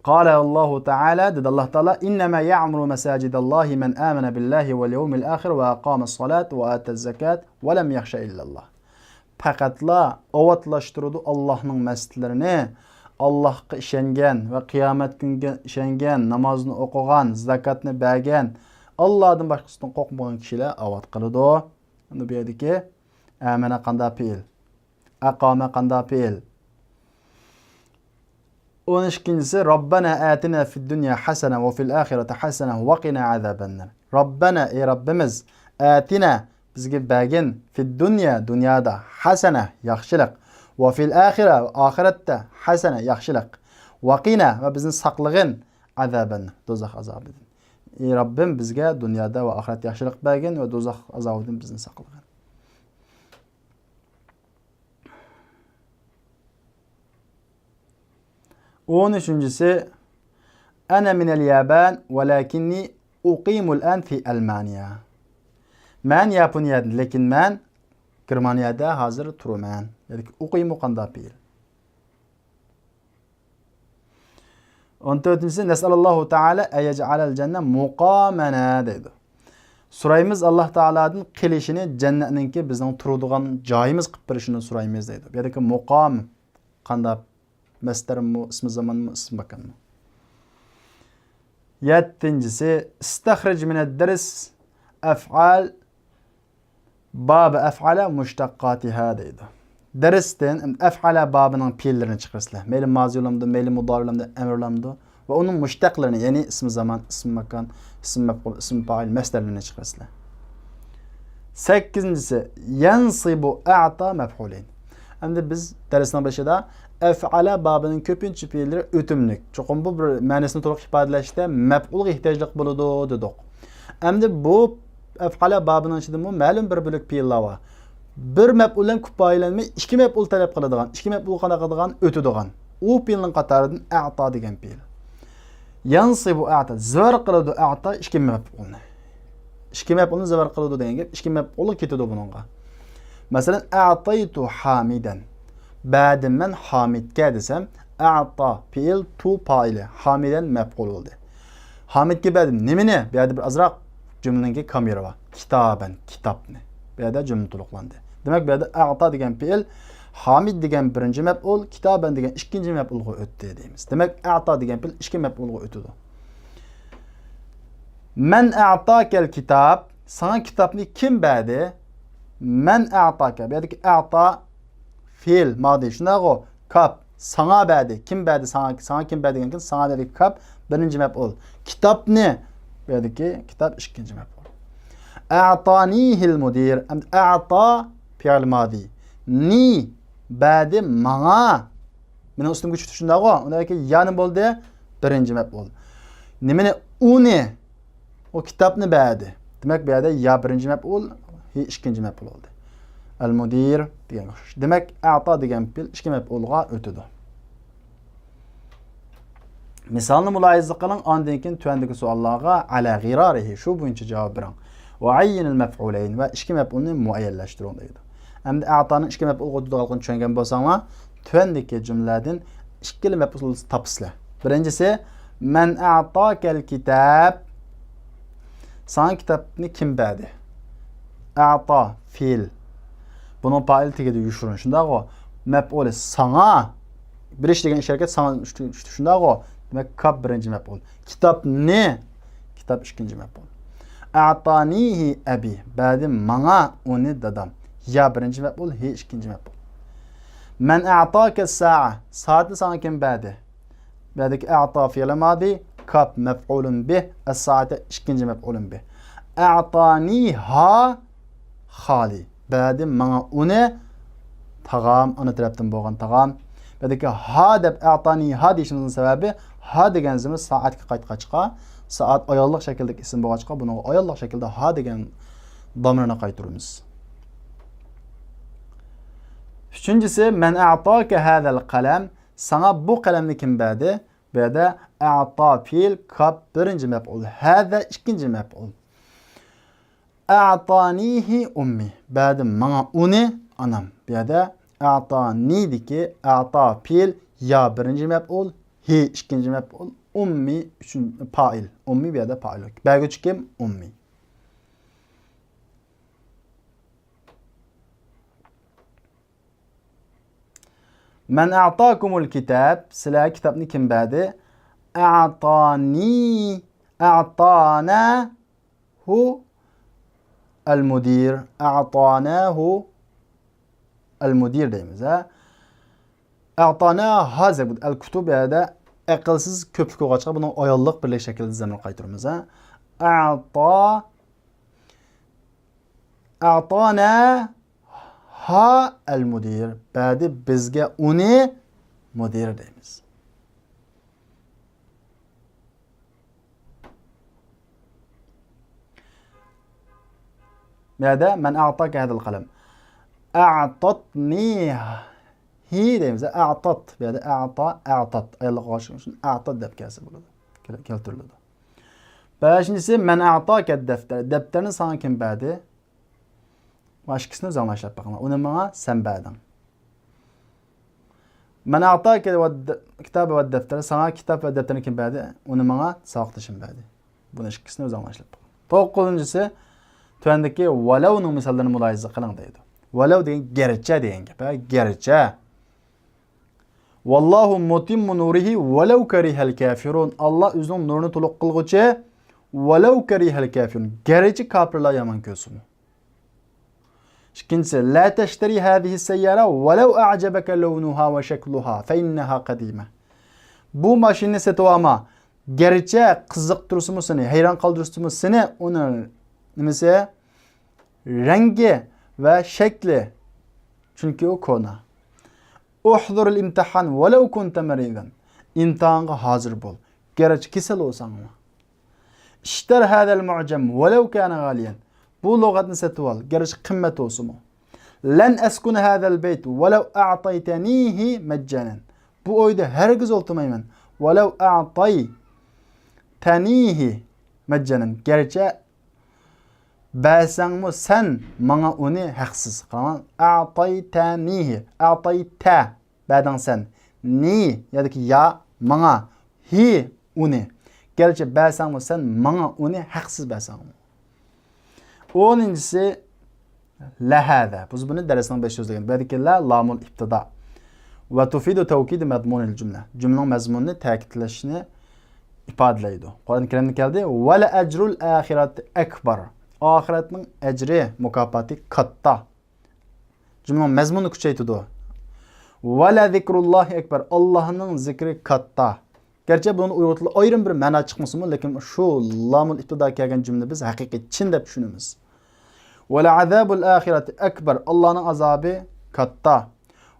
Kâle Allahu Teala, dedi Allah Teala, innema ya'muru mesacidallahi men amene billahi vel yevmil ahir ve aqames salat ve atez zekat ve lem yakhşa illallah. Faqatla ovatlaştırdı Allah'ın mescitlerini, Allah'a işengen ve kıyamet gününe işengen, namazını okugan, zakatını bergen, Allah'dan başkasından korkmayan kişiler avat kılıdı o. Onu bir dedi ki, amene kanda fiil, akame kanda fiil. 12'si Rabbena atina fid dunya hasene ve fil ahirete hasene ve qina azabennar. Rabbena ey Rabbimiz atina bizge bergin fid dunya dünyada hasene yaxşılık ve fil ahirette hasene yaxşılık ve qina ve bizin saklığın azabennar dozaq azabıdır. Ey Rabbim bizge dünyada ve ahiret yaxşılık bergin ve dozaq azabıdır bizin saklığın. On üçüncüsü Ana minel Yaban velakinni uqimul an fi Almanya. Men Yaponya'da lekin men Germaniyada hazır turuman. Yani uqimu qanda fiil. 14'üncüsü Nes'alallahu Teala eyec'alel cennet muqamana dedi. Surayımız Allah Teala'nın qilishini cennetninki bizning turadigan joyimiz qilib berishini so'raymiz deydi. Bu yerdagi muqam qanda Mesler mi, ismi zaman mı, ismi makan mı? 7'incisi istahric mined ders ef'al bab ef'ala muştaqqatiha deydi. Dersten ef'ala babının fiillerini çıkarısılar. Meyli mazi olamdı, meyli mudari olamdı, emir olamdı ve onun muştaklarını yani ismi zaman, ismi makan, ismi mef'ul, ismi fail meslerlerini çıkarısılar. 8'incisi yansibu a'ta mef'uleyn. Hem de biz dersin başında ef'ala babının köpüncü fiilleri ötümlük. Çoxum bu bir mənisini to'liq ifadələşdə mef'ulga ehtiyaclıq buludu dedik. Endi bu ef'ala babının içində ma'lum bir bölük fiillar var. Bir mef'uldan kifoyalanmay ikki mef'ul talab qiladigan, ikki mef'ul qiladigan o'tadigan. U fiilning qatoridan a'ta degan fiil. Yansibu a'ta zar qiladi a'ta ikki mef'ulni. Ikki mef'ulni zar qiladi degan gap, ikki mef'ul ketadi buningga. Masalan, a'taytu hamidan. Ba'dim men Hamid'e desem a'ta fiil tu faili Hamiden mef'ul oldu. Hamid'e ba'dim nimini? Bu yerda bir azroq cümleningki kamera var. Kitaben, kitapni. Bu yerda cümle to'liqlandi. Demak bu yerda a'ta degan fiil Hamid degan birinci mef'ul, kitaben degan ikkinchi mef'ulga o'tdi deymiz. Demak a'ta degan fiil ikki mef'ulga o'tdi. Men a'takel kitab, sana kitapni kim berdi? Men a'taka. Bu yerdaki a'ta fiil madi şuna o kap sana berdi. Kim berdi sana? Sana kim berdi degan sana dedik kap birinci mef'ul. Kitap ne? Buradaki kitap ikinci mef'ul. A'tanihil mudir. A'ta fiil madi. Ni berdi mana. Benim üstüm güç tutuşunda o. Ondaki yani boldu birinci mef'ul. Nimene uni o kitap ne berdi? Demek bir yerde ya birinci mef'ul, ikinci mef'ul oldu. El-mudir degan. Demek a'ta degan fiil ikki mef'ulga o'tadi. Misalni muloyiza qiling, ondan keyin tuandagi savollarga ala g'irarihi shu bo'yicha javob bering. Va ayyin al-maf'ulayn va ikki mef'ulni muayyanlashtiring deydi. Endi a'taning ikki mef'ulga o'tadiganligini tushungan bo'lsanglar, tuandagi jumladan ikkili mef'ul topsizlar. Birinchisi men a'takal kitab. Sana kitapni kim berdi? A'ta fiil. Bunun fail tegedi yuşurun. Şunda o mef'ul sana bir iş degan iş sana şunda o demek kap birinci mef'ul. Kitap ne? Kitap ikinci mef'ul. A'tanihi abi. Badim mana onu dadam. Ya birinci mef'ul, hi ikinci mef'ul. Men a'taka sa'a. Saati sana kim berdi? Berdeki a'ta fiil madi kap mef'ulun bih. Es-saate ikinci mef'ulun bih. A'taniha hali. Ba'di mana uni tağam, ana tarafdan bo'lgan tağam. Ba'diki ha deb a'tani ha deyishimizning sababi ha degan zimni soatga qaytqachqa, soat ayollik shakldagi ism bo'lgachqa, buni ayollik shaklda ha degan domirni qaytaramiz. Üçüncüsü men a'taka hadal qalam, sana bu qalamni kim berdi? Bu yerda a'ta fiil kap birinci mef'ul, hada ikinci mef'ul. A'tanihi ummi, berdi mana uni anam. Bu yerda a'tani diki a'ta fiil ya birinci mef'ul, hi ikinci mef'ul, ummi üçüncü fa'il. Ummi bu yerda fa'il. Bergüç kim? Ummi. Men a'takumul kitab, sizlarga kitobni kim berdi? A'tani, a'tanahu al-mudir, a'tanahu al-mudir deymiz. A'tana hazir al-kutub yerda aqlsiz ko'plik bo'lg'achqa buni ayollik birlik shaklda zamir qaytaramiz. A'tana ha al-mudir, ba'di bizga uni mudir deymiz. Ma'da men a'taka hadal qalam. A'tatni hi deymiz. A'tat, ba'di a'ta, a'tat. Ayollik qo'shib uchun a'tat deb kelsa bo'ladi. Keltiriladi. Beshinchisi men a'taka daftar. Daftarni sana kim berdi? Başkasını zanlaşıp bakın. Onu bana sen berdin. Men a'taka kitabı ve defteri, sana kitap ve defterini kim berdi? Onu bana sağlıktaşım berdi. Bunu ikisini zanlaşıp bakın. Dokuzuncusu, tüvendeki valev'nun misallarını mülahiza kılın deydi. Valev deyin gerçe deyin gibi. Gerçe. Wallahu mutimmu nurihi velev kerihel kafirun. Allah özünün nurunu tuluq kılgıcı velev kerihel kafirun. Gerçi kafirler yaman kösünü. İkincisi, la teşteri hadihi seyyara velev a'cebeke levnuha ve şekluha fe inneha kadime. Bu maşini setuama gerçe kızıktırısı mı seni, hayran kaldırısı mı seni, onun nemese rengi ve şekli. Çünkü o konu. Uhdurul imtihan velev kunte meriden. İmtihana hazır bol. Gerçi kesel olsan mı? İşter hadal mu'cem velev kana galiyen. Bu lügatni setu al. Gerçi kıymet olsun mu? Len eskune hadal beyt velev a'taytanihi meccanen. Bu oyda herkes oltumayman. Velev a'taytanihi meccanen. Gerçi bəsən sen bana onu haksız. A'taytanihi. A'tayta. Bədən sen. Ni ya da ki ya bana hi onu. Gerçi bəsən sen bana onu haksız bəsən. 10'incisi lehâzâ. Biz bunu dersinin 5 sözleyin. Belki la lamul iptida. Ve tufidu tevkidi medmunil cümle. Cümlenin mezmununu tekitleşini ifadeleydi. Kur'an-ı Kerim'de geldi. Ve le ecrul ahireti ekber. Ahiretin ecri, mukafati katta. Cümlenin mezmununu küçeytidi. Ve le zikrullahi ekber. Allah'ın zikri katta. Gerçi bunun uygulatılı ayrım bir mana çıkması mı? Lakin şu lamul iptida kelgen cümle biz hakiki Çin dep düşünümüz. Ve le azabul ahireti ekber. Allah'ın azabı katta.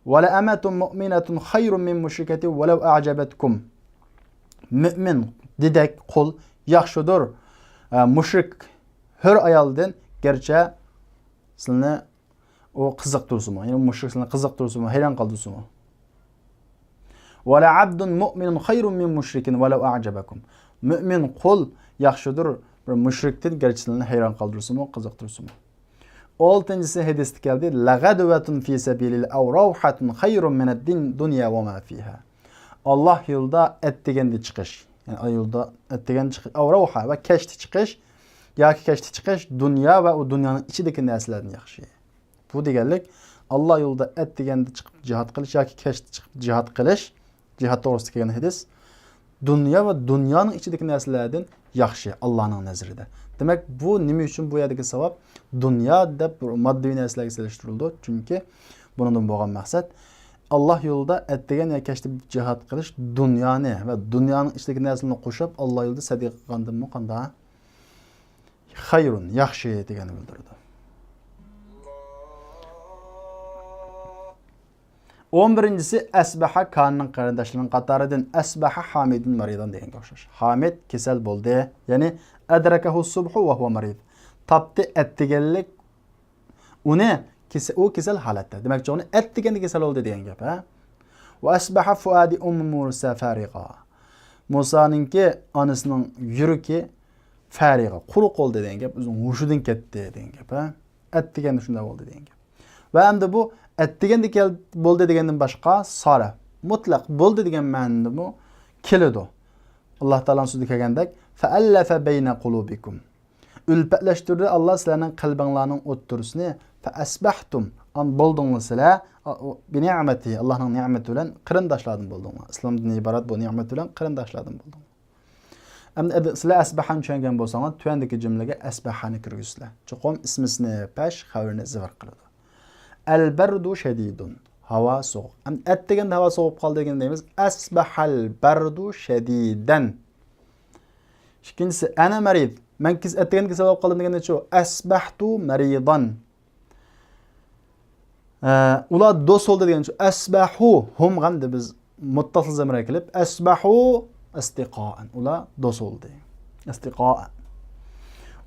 Ve le emetun mu'minetun hayrun min müşriketi velev a'cebetkum. Mümin, didek, kul, yaxşıdır. Müşrik, her ayalden gerçi sizini o kızık dursun mu? Yani müşrik sizini kızık dursun mu? Hayran kaldırsun mu? وَلَا عَبْدٌ مُؤْمِنٌ خَيْرٌ مِنْ مُشْرِكٍ وَلَوْ أَعْجَبَكُمْ. Mümin kul yaxşıdır. Bir müşriktin gerçekliğine hayran kaldırırsın mı? Kızıktırırsın mı? 6'ncısı hadiste geldi. لَغَدُوَةٌ فِي سَبِيلِ الْاَوْ رَوْحَةٌ خَيْرٌ مِنَ الدُّنْيَا وَمَا فِيهَا. Allah yolda ettigendi çıkış. Yani yolda ettigendi çıkış. Avravha ve keşti çıkış. Ya ki keşti çıkış dünya ve o dünyanın içindeki nesillerin yaxşı. Bu degellik Allah yolda ettigendi çıkıp cihat kılış ya ki keşti çıkıp cihat kılış. Cihat doğrusu kelgan hadis. Dünya ve dünyanın içindeki nesillerin yaxşı Allah'ın nazarında. Demek bu nima üçün bu yerdeki savab dünya deb maddi narsalarga selishtirildi. Çünkü bundan bo'lgan maqsad Allah yolida ettigen ya keşti cihat qilish dunyoni va dunyoning ichidagi narsalarni qo'shib Allah yo'lida sadiqa qilgandan mu qanda xayrun yaxshi deganini bildirdi. 11-si asbaha kanning qarindoshlarining qatoridan asbaha hamidun maridan deganga o'xshash. Hamid kasal bo'ldi, ya'ni adrakahu subhu va huwa marid. Topdi attiganlik uni u kasal holatda. Demakchi uni attiganda kasal bo'ldi degan gap, ha? Va asbaha fuadi Musa fariqa. Musaninki onasining yuragi fariqa, quruq bo'ldi degan gap, o'zining hushidan ketdi degan gap, ha? Attiganda shunday bo'ldi degan gap. Va hamda bu attiganda bo'ldi degandan boshqa sara mutlaq bo'ldi degan ma'noda bu keladi. Alloh taoloning so'zida kelgandek fa'allafa bayna qulubikum. Ulpatlashtirdi Alloh sizlarning qalbinglarning o'ttirisini fa asbahtum an bo'ldinglar sizlar bi ni'mati Allohning ne'mati bilan qarindoshlardan bo'ldinglar. Islomdan iborat bu ne'mat bilan qarindoshlardan bo'ldinglar. Endi sizlar asbahan tushungan bo'lsangiz, tuyandagi jumlaga asbahani kirgizinglar. Chuqum ismisini pash xabarini zivr qiladi. Al-bardu shadidun. Havo sovuq. Attiganda havo sovuq qoldi degan deymiz. Asbahal bardu shadidan. Ikkinchisi ana marid. Men attiganda kasal bo'lib qoldim deganda shu. Asbahtu maridan. Ular do'st bo'ldi degan shu. Asbahu hum g'amdi biz muttasil zamira qilib asbahu istiqoan. Ular do'st bo'ldi. Istiqoan.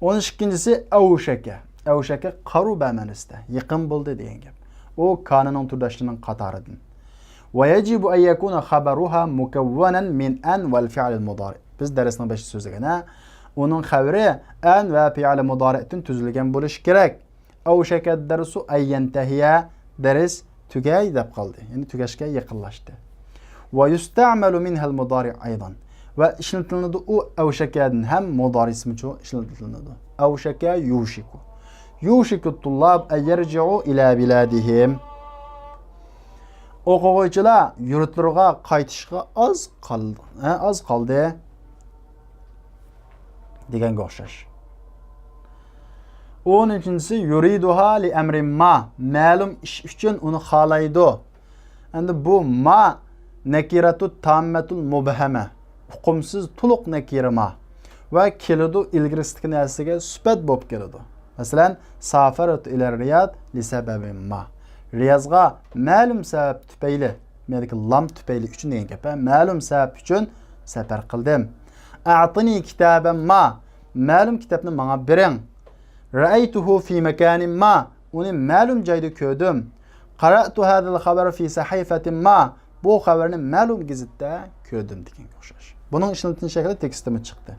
12-si avshaka. Avshaka qaruba ma'nosida yaqin bo'ldi degan gap. U kanining turdoshlarining qatoridan. Va yajibu an yakuna khabaruha mukawwanan min an wal fi'l al mudari. Biz darsning 5 so'zigana uning xabari an va fi'l mudari'dan tuzilgan bo'lishi kerak. Avshaka darsu ayyantahiya dars tugay deb qoldi. Ya'ni tugashga yaqinlashdi. Va yusta'malu minha al mudari aydan. Va ishlatiladi u avshakadan ham mudari ismi uchun ishlatiladi. Avshaka yushiku. Yushiku tullab an yarji'u ila biladihim. O'quvchilar yurtlariga qaytishga oz qoldi. Deganga o'xshash. 13-si yuriduha li amrin ma. Ma'lum ish uchun uni xohlaydi. Endi bu ma nakiratu tammatul mubhama. Hukumsiz to'liq nakira ma. Va keladi ilgirisidagi narsaga sifat bo'lib keladi. Masalan, safaratu ila riyad li sababin ma. Riyazga ma'lum sabab tufayli, meniki lam tufayli uchun degan gap. Ma'lum sabab uchun safar qildim. A'tini kitaban ma. Ma'lum kitobni menga bering. Ra'aytuhu fi makanin ma. Uni ma'lum joyda ko'rdim. Qara'tu hadal xabar fi sahifatin ma. Bu xabarni ma'lum gazetda ko'rdim deganga o'xshash. Buning ishlatilgan shakli tekstimi chiqdi.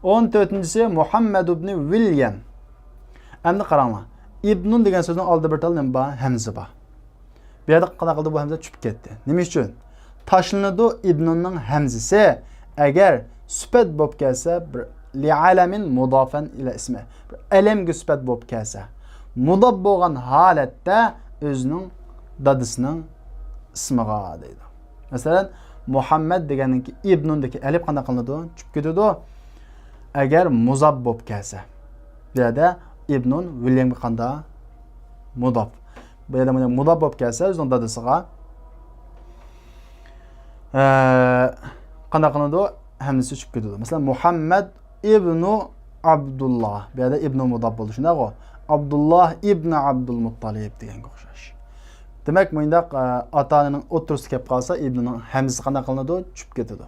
14-si Muhammad ibn William. Endi qaranglar. Ibnun degan so'zning oldida bir tal nima bor? Hamza bor. Bu yerda qanaqa qildi bu hamza tushib ketdi. Nima uchun? Tashlanadi ibnunning hamzasi agar sifat bo'lib kelsa, bir li'alamin mudofan ila ismi. Bir alamga sifat bo'lib kelsa, mudof bo'lgan holatda o'zining dadisining ismiga deydi. Masalan, Muhammad deganiki ibnundagi alif qanday qilinadi? Tushib ketadi. Agar muzab bo'lib kelsa, bu yerda ibnun Williamga qanday mudof. Bu yerda mana mudof bo'lib kelsa, o'zining dadasiga qanday qilinadi? Hamzasi tushib ketadi. Masalan, Muhammad ibnu Abdullah. Bu yerda ibnu mudof bo'ldi. Shunday-ku. Abdullah ibn Abdul Muttalib deganga o'xshash. Demak, bunda ota-onaning o'ttirisi kelib qolsa, ibnning hamzasi qanday qilinadi? Tushib ketadi.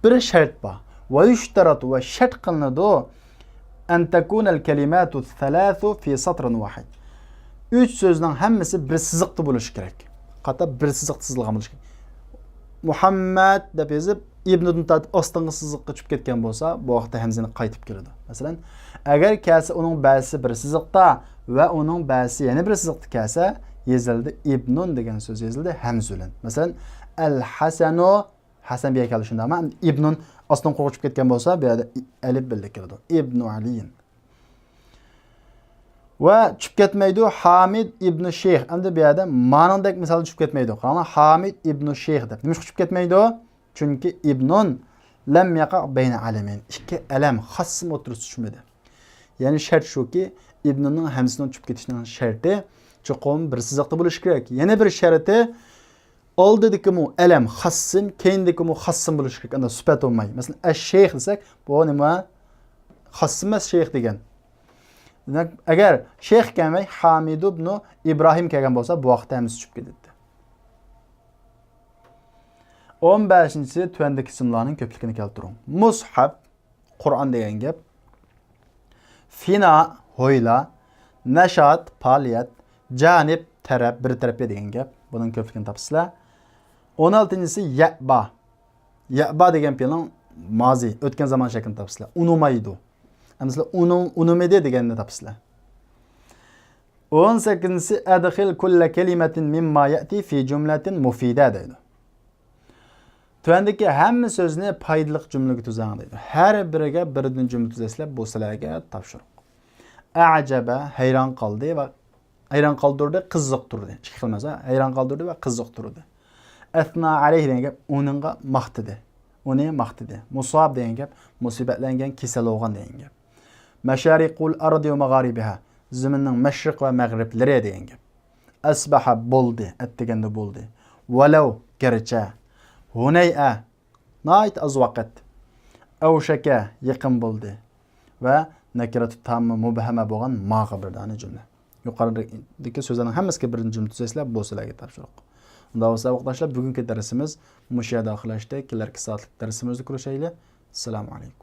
Bir shart bor. Va yushtaratu va shart qilinadi an takuna al-kalimatu thalathu fi satrin wahid. 3 so'zning hammasi bir siziqda bo'lishi kerak. Qatta bir siziq chizilgan bo'lishi kerak. Muhammad deb yozib, ibndan tortib ostingi siziqqa tushib ketgan bo'lsa, bu vaqtda hamzani qaytib keladi. Masalan, agar kelsa uning ba'si bir siziqda va uning ba'si yana bir siziqda kelsa, yezildi ibnun degan so'z yezildi hamza bilan. Masalan, al-Hasanu Hasan biya keldi shunda, ammo ibnun ostin qo'yib ketgan bo'lsa, bu yerda alif birga keladi. Ibnu Aliyin. Va tushib ketmaydi Hamid ibn Sheyx. Endi bu yerda ma'nodek misol tushib ketmaydi. Qaranglar, Hamid ibn Sheyx deb. Nima tushib ketmaydi? Chunki ibnun lam yaqa bayna alamin. Ikki alam xassim o'tirib tushmadi. Ya'ni shart shuki, ibnunning hamzasidan tushib ketishining sharti chuqum bir siziqda bo'lishi kerak. Yana bir sharti oldidagi mu alam xassim, keyindagi mu xassim bo'lishi kerak. Unda sifat bo'lmaydi. Masalan, ash-sheyx desak, bu nima? Xassim emas sheyx degan. Demak, agar Sheyx kelmay Hamid ibn Ibrohim kelgan bo'lsa, bu vaqtda hammasi tushib ketadi. 15-si tuvandagi ismlarning ko'pligini keltiring. Mushab Qur'on degan gap. Fina hoyla, nashat faoliyat, janib taraf bir tarafga degan gap. Buning ko'pligini topsizlar. 16-si ya'ba. Ya'ba degan fe'lning mazi, o'tgan zaman shaklini topsizlar. Unumaydi. Mesela unumede deganini topsizlar. 18-si adkhil kulla kalimatin mimma ya'ti fi jumlatin mufida deydi. Tuvandagi hamma so'zni foydali jumlaga tuzang deydi. Har biriga birdan jumla tuzasizlar, bu sizlarga topshiriq. A'jaba hayron qoldi va hayron qoldirdi, qiziqtirdi. Ikki xil ma'no, hayron qoldirdi va qiziqtirdi. Asna alayhi degan gap uninga maqtidi. Uni maqtidi. Musab degan gap musibatlangan, kasal bo'lgan degan gap. Mashariqul ardi va mag'aribiha. Zaminning mashriq va mag'riblari degan gap. Asbaha bo'ldi, atdeganda bo'ldi. Walau garcha. Hunay'a nayt az vaqt. Awshaka yaqin bo'ldi. Va nakiratu tamma mubhama bo'lgan mag'ibrdani jumla. Yuqoridagi so'zlarning hammasiga birinchi jumla tuzasizlar, bu sizlarga topshiriq. Unda bo'lsa vaqtdoshlar, bugungi darsimiz mush yerda oxirlashdi. Kelarki soatlik darsimizni ko'rishaylik. Assalomu alaykum.